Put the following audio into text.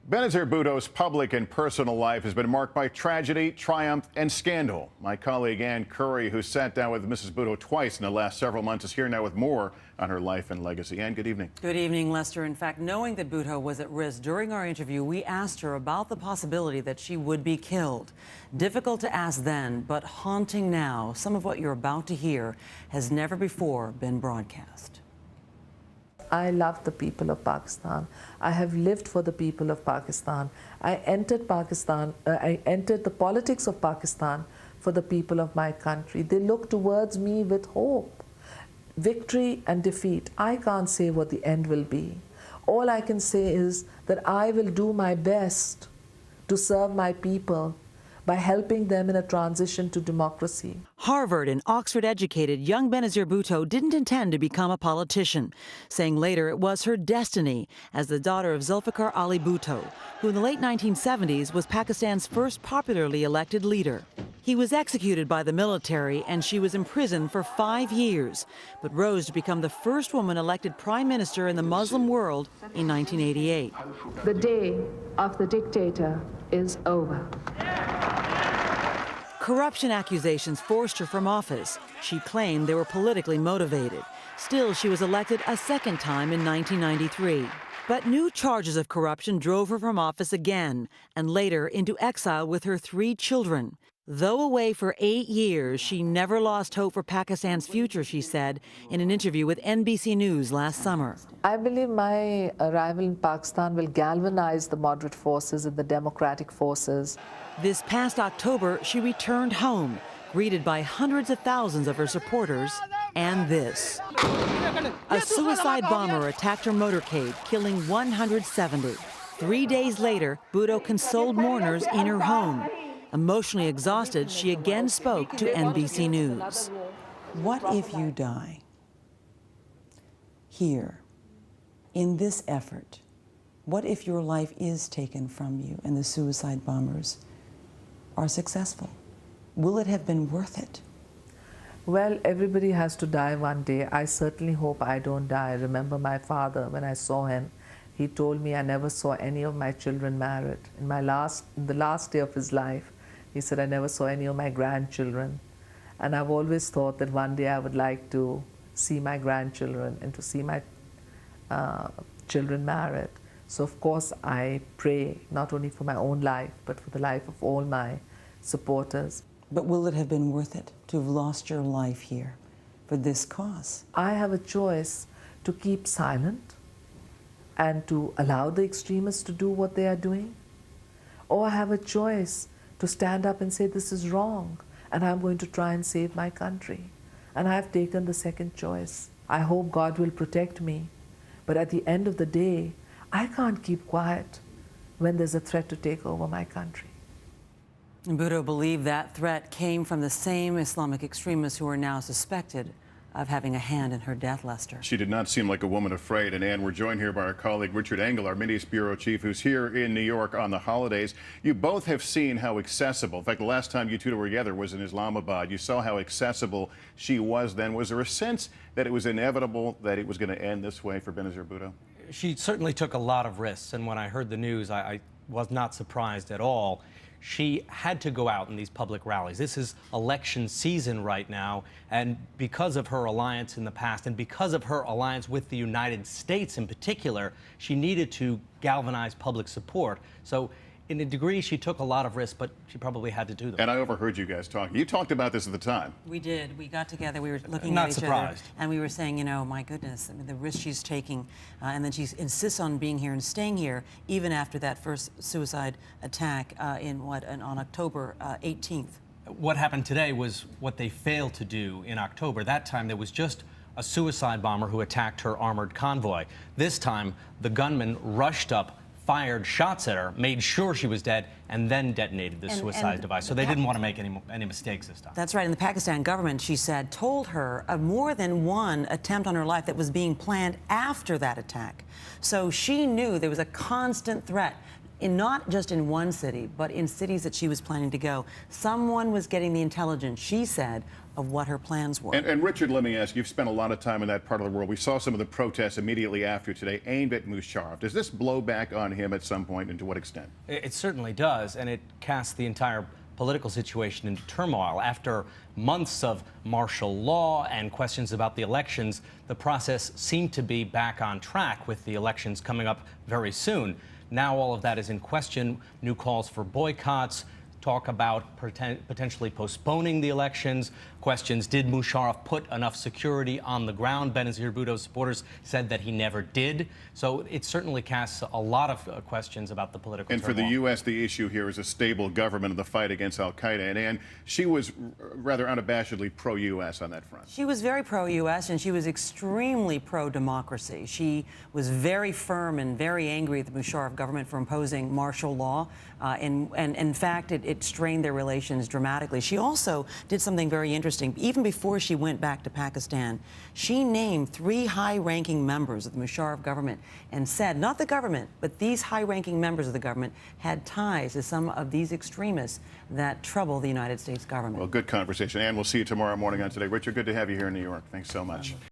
Benazir Bhutto's public and personal life has been marked by tragedy, triumph, and scandal. My colleague Ann Curry, who sat down with Mrs. Bhutto twice in the last several months, is here now with more on her life and legacy. Ann, good evening. Good evening, Lester. In fact, knowing that Bhutto was at risk during our interview, we asked her about the possibility that she would be killed. Difficult to ask then, but haunting now. Some of what you're about to hear has never before been broadcast. I love the people of Pakistan. I have lived for the people of Pakistan. I entered the politics of Pakistan for the people of my country. They look towards me with hope. Victory and defeat, I can't say what the end will be. All I can say is that I will do my best to serve my people by helping them in a transition to democracy. Harvard and Oxford-educated young Benazir Bhutto didn't intend to become a politician, saying later it was her destiny as the daughter of Zulfikar Ali Bhutto, who in the late 1970s was Pakistan's first popularly elected leader. He was executed by the military and she was imprisoned for 5 years, but rose to become the first woman elected prime minister in the Muslim world in 1988. The day of the dictator is over. Corruption accusations forced her from office. She claimed they were politically motivated. Still, she was elected a second time in 1993. But new charges of corruption drove her from office again, and later into exile with her 3 children. Though away for 8 years, she never lost hope for Pakistan's future, she said in an interview with NBC News last summer. I believe my arrival in Pakistan will galvanize the moderate forces and the democratic forces. This past October, she returned home, greeted by hundreds of thousands of her supporters, and this. A suicide bomber attacked her motorcade, killing 170. 3 days later, Bhutto consoled mourners in her home. Emotionally exhausted, she again spoke to NBC News. What if you die here, in this effort? What if your life is taken from you and the suicide bombers are successful? Will it have been worth it? Well, everybody has to die one day. I certainly hope I don't die. I remember my father, when I saw him, he told me I never saw any of my children married. In the last day of his life, he said, I never saw any of my grandchildren. And I've always thought that one day I would like to see my grandchildren and to see my children married. So of course I pray not only for my own life, but for the life of all my supporters. But will it have been worth it to have lost your life here for this cause? I have a choice to keep silent and to allow the extremists to do what they are doing, or I have a choice to stand up and say this is wrong and I'm going to try and save my country. And I've taken the second choice. I hope God will protect me, but at the end of the day, I can't keep quiet when there's a threat to take over my country. Bhutto believed that threat came from the same Islamic extremists who are now suspected of having a hand in her death, Lester. She did not seem like a woman afraid. And Ann, we're joined here by our colleague Richard Engel, our Middle East Bureau Chief, who's here in New York on the holidays. You both have seen how accessible, in fact, the last time you two were together was in Islamabad. You saw how accessible she was then. Was there a sense that it was inevitable that it was going to end this way for Benazir Bhutto? She certainly took a lot of risks, and when I heard the news, I was not surprised at all. She had to go out in these public rallies. This is election season right now, and because of her alliance in the past and because of her alliance with the United States in particular, she needed to galvanize public support. So in a degree, she took a lot of risks, but she probably had to do them. And I overheard you guys talking. You talked about this at the time. We did. We got together. We were looking Not at each surprised. other, and we were saying, you know, my goodness, I mean, the risk she's taking, and then she insists on being here and staying here, even after that first suicide attack on October 18th. What happened today was what they failed to do in October. That time, there was just a suicide bomber who attacked her armored convoy. This time, the gunman rushed up, fired shots at her, made sure she was dead, and then detonated the suicide device. So they didn't want to make any mistakes this time. That's right. And the Pakistan government, she said, told her of more than one attempt on her life that was being planned after that attack. So she knew there was a constant threat. not just in one city, but in cities that she was planning to go. Someone was getting the intelligence, she said, of what her plans were. And Richard, let me ask, you've spent a lot of time in that part of the world. We saw some of the protests immediately after today aimed at Musharraf. Does this blow back on him at some point, and to what extent? It certainly does, and it casts the entire political situation into turmoil. After months of martial law and questions about the elections, the process seemed to be back on track, with the elections coming up very soon. Now all of that is in question. New calls for boycotts, talk about potentially postponing the elections, questions, did Musharraf put enough security on the ground? Benazir Bhutto's supporters said that he never did. So it certainly casts a lot of questions about the political And turmoil. for the U.S., the issue here is a stable government in the fight against al-Qaeda. And she was rather unabashedly pro-U.S. on that front. She was very pro-U.S. and she was extremely pro-democracy. She was very firm and very angry at the Musharraf government for imposing martial law. And in fact, it strained their relations dramatically. She also did something very interesting. Even before she went back to Pakistan, she named 3 high-ranking members of the Musharraf government and said, not the government, but these high-ranking members of the government had ties to some of these extremists that trouble the United States government. Well, good conversation. And we'll see you tomorrow morning on Today. Richard, good to have you here in New York. Thanks so much.